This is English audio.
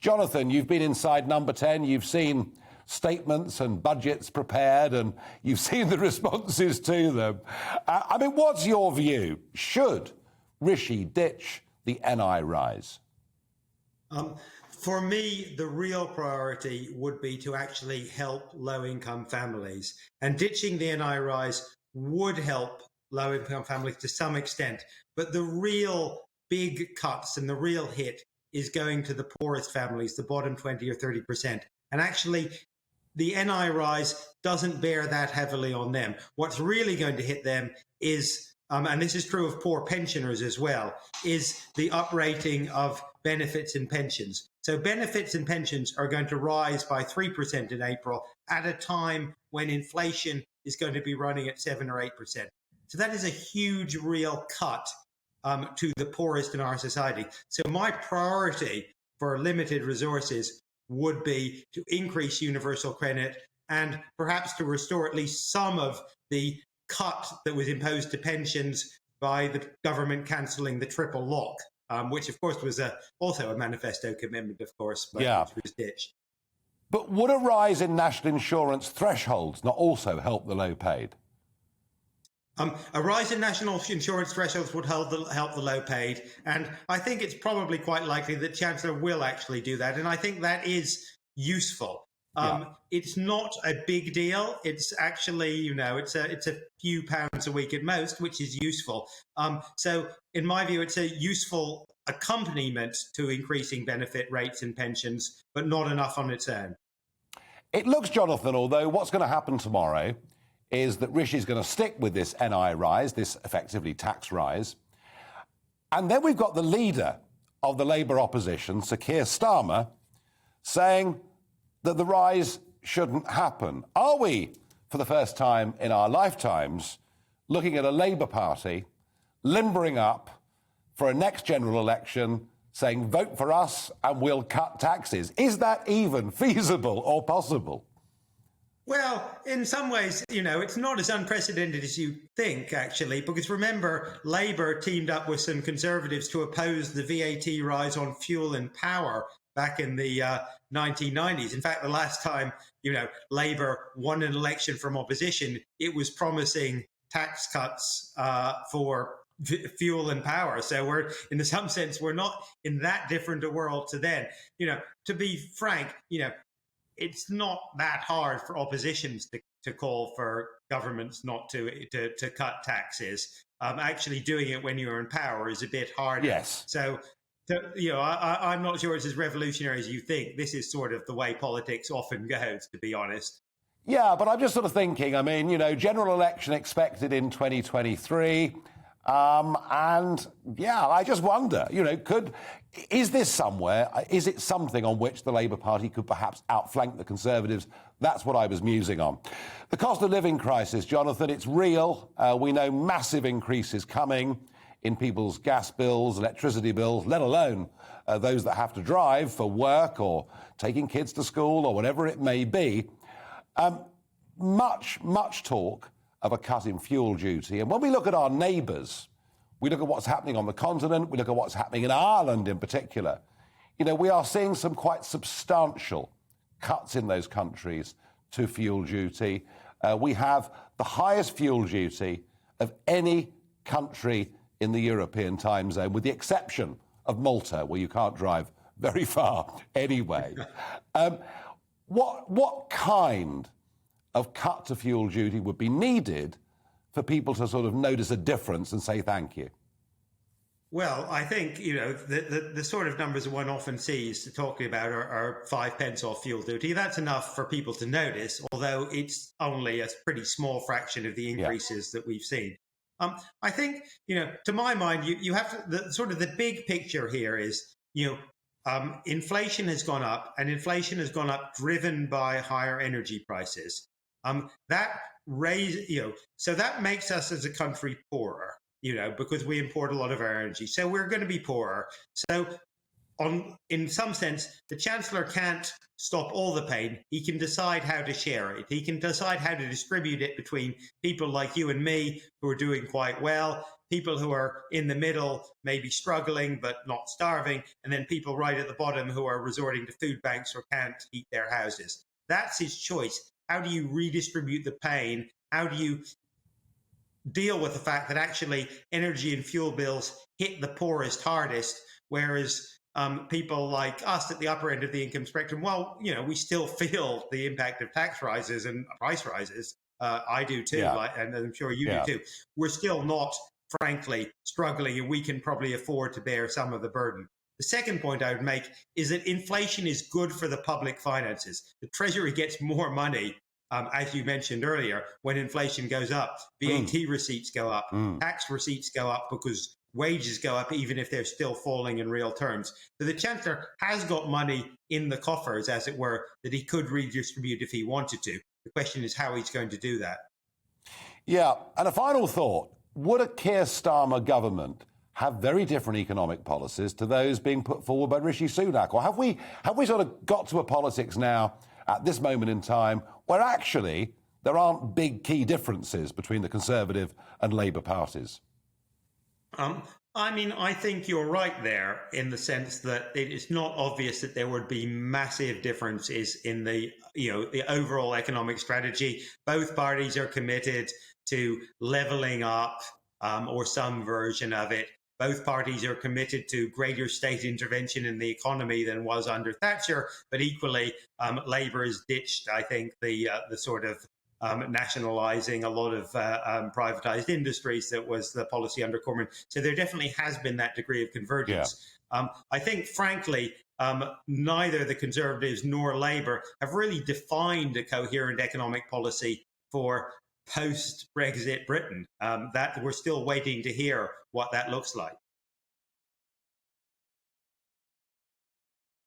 Jonathan, you've been inside Number 10. You've seen statements and budgets prepared, and you've seen the responses to them. I mean, what's your view? Should Rishi ditch the NI rise? For me, the real priority would be to actually help low-income families. And ditching the NI rise would help low-income families to some extent. But the real big cuts and the real hit is going to the poorest families, the bottom 20 or 30%. And actually, the NI rise doesn't bear that heavily on them. What's really going to hit them is, and this is true of poor pensioners as well, is the uprating of benefits and pensions. So benefits and pensions are going to rise by 3% in April at a time when inflation is going to be running at 7 or 8%. So that is a huge, real cut to the poorest in our society. So my priority for limited resources would be to increase universal credit and perhaps to restore at least some of the cut that was imposed to pensions by the government cancelling the triple lock, which of course was also a manifesto commitment, of course, but which was ditched. But would a rise in national insurance thresholds not also help the low paid? A rise in national insurance thresholds would help the low paid, and I think it's probably quite likely that Chancellor will actually do that, and I think that is useful. It's not a big deal. It's actually, it's a few pounds a week at most, which is useful. So in my view, it's a useful accompaniment to increasing benefit rates and pensions, but not enough on its own. It looks, Jonathan, although what's going to happen tomorrow is that Rishi's going to stick with this NI rise, this effectively tax rise. And then we've got the leader of the Labour opposition, Sir Keir Starmer, saying that the rise shouldn't happen. Are we, for the first time in our lifetimes, looking at a Labour Party limbering up for a next general election, saying, vote for us and we'll cut taxes? Is that even feasible or possible? Well, in some ways, it's not as unprecedented as you think, actually, because remember, Labour teamed up with some Conservatives to oppose the VAT rise on fuel and power back in the 1990s. In fact, the last time, Labour won an election from opposition, it was promising tax cuts for fuel and power. So we're, in some sense, we're not in that different a world to then. To be frank, it's not that hard for oppositions to call for governments not to cut taxes. Actually doing it when you're in power is a bit harder. Yes. So I'm not sure it's as revolutionary as you think. This is sort of the way politics often goes, to be honest. Yeah, but I'm just sort of thinking, I mean, general election expected in 2023. And yeah, I just wonder, is this somewhere, is it something on which the Labour Party could perhaps outflank the Conservatives? That's what I was musing on. The cost of living crisis, Jonathan, it's real. We know massive increases coming in people's gas bills, electricity bills, let alone those that have to drive for work or taking kids to school or whatever it may be. Much talk of a cut in fuel duty. And when we look at our neighbours, we look at what's happening on the continent, we look at what's happening in Ireland in particular, we are seeing some quite substantial cuts in those countries to fuel duty. We have the highest fuel duty of any country in the European time zone, with the exception of Malta, where you can't drive very far anyway. What kind of cut to fuel duty would be needed for people to sort of notice a difference and say thank you? Well, I think, the sort of numbers one often sees talking about are 5 pence off fuel duty. That's enough for people to notice, although it's only a pretty small fraction of the increases that we've seen. I think, to my mind, you have to, the big picture here is, inflation has gone up, and inflation has gone up driven by higher energy prices. So that makes us as a country poorer, because we import a lot of our energy. So we're going to be poorer. So in some sense, the Chancellor can't stop all the pain. He can decide how to share it. He can decide how to distribute it between people like you and me who are doing quite well, people who are in the middle, maybe struggling but not starving, and then people right at the bottom who are resorting to food banks or can't heat their houses. That's his choice. How do you redistribute the pain? How do you deal with the fact that actually energy and fuel bills hit the poorest hardest, whereas people like us at the upper end of the income spectrum, well, we still feel the impact of tax rises and price rises. I do too, Yeah. and I'm sure you do too. We're still not, frankly, struggling, and we can probably afford to bear some of the burden. The second point I would make is that inflation is good for the public finances. The Treasury gets more money, as you mentioned earlier, when inflation goes up. VAT receipts go up, tax receipts go up because wages go up, even if they're still falling in real terms. So the Chancellor has got money in the coffers, as it were, that he could redistribute if he wanted to. The question is how he's going to do that. Yeah, and a final thought. Would a Keir Starmer government have very different economic policies to those being put forward by Rishi Sunak? Or have we sort of got to a politics now at this moment in time where actually there aren't big key differences between the Conservative and Labour parties? I think you're right there in the sense that it is not obvious that there would be massive differences in the overall economic strategy. Both parties are committed to levelling up or some version of it. Both parties are committed to greater state intervention in the economy than was under Thatcher, but equally, Labour has ditched, I think, the sort of nationalising a lot of privatised industries that was the policy under Cormann. So there definitely has been that degree of convergence. Yeah. I think, frankly, neither the Conservatives nor Labour have really defined a coherent economic policy for post-Brexit Britain. That we're still waiting to hear what that looks like.